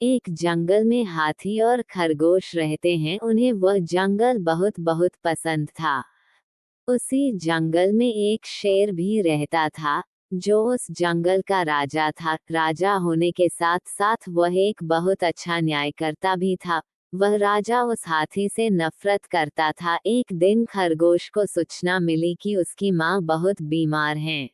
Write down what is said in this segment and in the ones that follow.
एक जंगल में हाथी और खरगोश रहते हैं। उन्हें वह जंगल बहुत बहुत पसंद था। उसी जंगल में एक शेर भी रहता था, जो उस जंगल का राजा था। राजा होने के साथ साथ वह एक बहुत अच्छा न्यायकर्ता भी था। वह राजा उस हाथी से नफरत करता था। एक दिन खरगोश को सूचना मिली कि उसकी माँ बहुत बीमार हैं।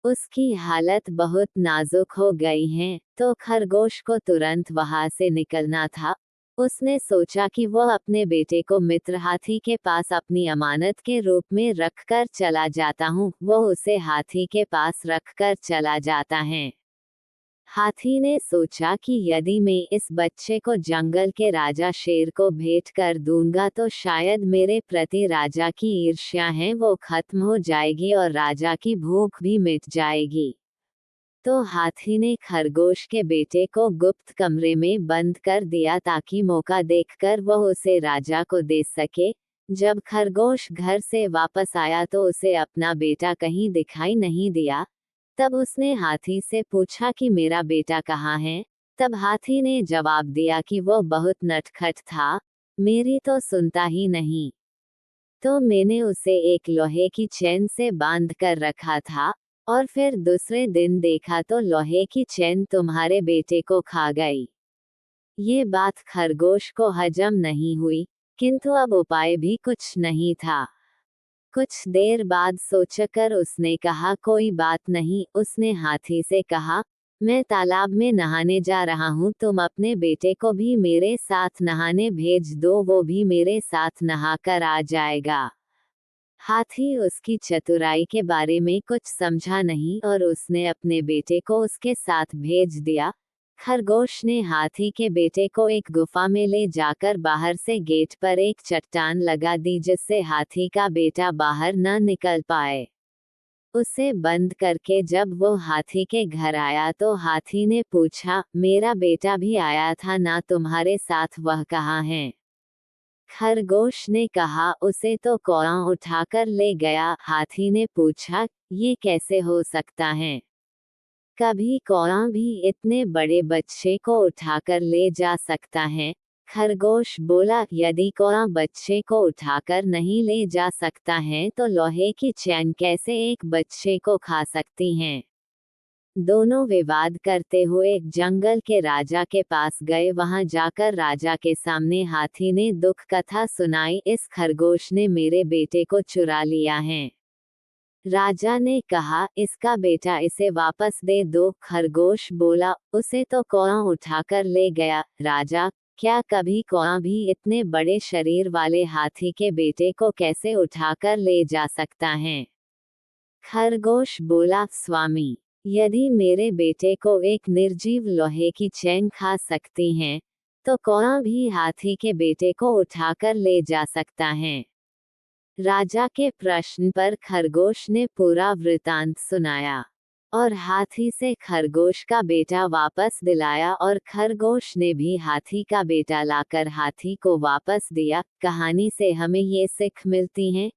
उसकी हालत बहुत नाजुक हो गई है, तो खरगोश को तुरंत वहां से निकलना था। उसने सोचा कि वह अपने बेटे को मित्र हाथी के पास अपनी अमानत के रूप में रखकर चला जाता हूँ। वह उसे हाथी के पास रखकर चला जाता है। हाथी ने सोचा कि यदि मैं इस बच्चे को जंगल के राजा शेर को भेंट कर दूंगा तो शायद मेरे प्रति राजा की ईर्ष्या है वो खत्म हो जाएगी और राजा की भूख भी मिट जाएगी। तो हाथी ने खरगोश के बेटे को गुप्त कमरे में बंद कर दिया ताकि मौका देखकर वह उसे राजा को दे सके। जब खरगोश घर से वापस आया तो उसे अपना बेटा कहीं दिखाई नहीं दिया। तब उसने हाथी से पूछा कि मेरा बेटा कहाँ है। तब हाथी ने जवाब दिया कि वो बहुत नटखट था, मेरी तो सुनता ही नहीं। तो मैंने उसे एक लोहे की चेन से बांध कर रखा था, और फिर दूसरे दिन देखा तो लोहे की चेन तुम्हारे बेटे को खा गई। ये बात खरगोश को हजम नहीं हुई, किंतु अब उपाय भी कुछ नहीं था। कुछ देर बाद सोचकर उसने कहा कोई बात नहीं। उसने हाथी से कहा, मैं तालाब में नहाने जा रहा हूँ, तुम अपने बेटे को भी मेरे साथ नहाने भेज दो, वो भी मेरे साथ नहाकर आ जाएगा। हाथी उसकी चतुराई के बारे में कुछ समझा नहीं और उसने अपने बेटे को उसके साथ भेज दिया। खरगोश ने हाथी के बेटे को एक गुफा में ले जाकर बाहर से गेट पर एक चट्टान लगा दी जिससे हाथी का बेटा बाहर न निकल पाए। उसे बंद करके जब वो हाथी के घर आया तो हाथी ने पूछा, मेरा बेटा भी आया था ना तुम्हारे साथ, वह कहाँ है? खरगोश ने कहा, उसे तो कौआ उठाकर ले गया। हाथी ने पूछा, ये कैसे हो सकता है? कभी कौआ भी इतने बड़े बच्चे को उठाकर ले जा सकता है? खरगोश बोला, यदि कौआ बच्चे को उठाकर नहीं ले जा सकता है तो लोहे की चैन कैसे एक बच्चे को खा सकती हैं? दोनों विवाद करते हुए जंगल के राजा के पास गए। वहां जाकर राजा के सामने हाथी ने दुख कथा सुनाई, इस खरगोश ने मेरे बेटे को चुरा लिया है। राजा ने कहा, इसका बेटा इसे वापस दे दो। खरगोश बोला, उसे तो कौआ उठाकर ले गया। राजा, क्या कभी कौआ भी इतने बड़े शरीर वाले हाथी के बेटे को कैसे उठाकर ले जा सकता है? खरगोश बोला, स्वामी, यदि मेरे बेटे को एक निर्जीव लोहे की चैन खा सकती हैं, तो कौआ भी हाथी के बेटे को उठाकर ले जा सकता है। राजा के प्रश्न पर खरगोश ने पूरा वृतांत सुनाया और हाथी से खरगोश का बेटा वापस दिलाया और खरगोश ने भी हाथी का बेटा लाकर हाथी को वापस दिया। कहानी से हमें ये सीख मिलती है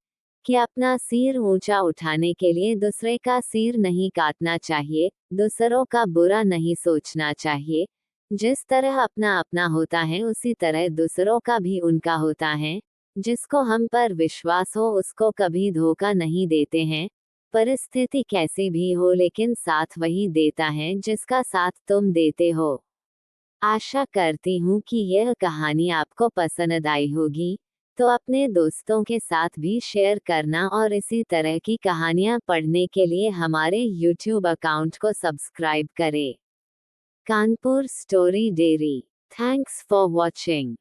कि अपना सिर ऊंचा उठाने के लिए दूसरे का सिर नहीं काटना चाहिए, दूसरों का बुरा नहीं सोचना चाहिए। जिस तरह अपना अपना होता है उसी तरह दूसरों का भी उनका होता है। जिसको हम पर विश्वास हो उसको कभी धोखा नहीं देते हैं। परिस्थिति कैसी भी हो लेकिन साथ वही देता है जिसका साथ तुम देते हो। आशा करती हूँ कि यह कहानी आपको पसंद आई होगी, तो अपने दोस्तों के साथ भी शेयर करना और इसी तरह की कहानियाँ पढ़ने के लिए हमारे YouTube अकाउंट को सब्सक्राइब करें। Kanpur story dairy. Thanks for watching.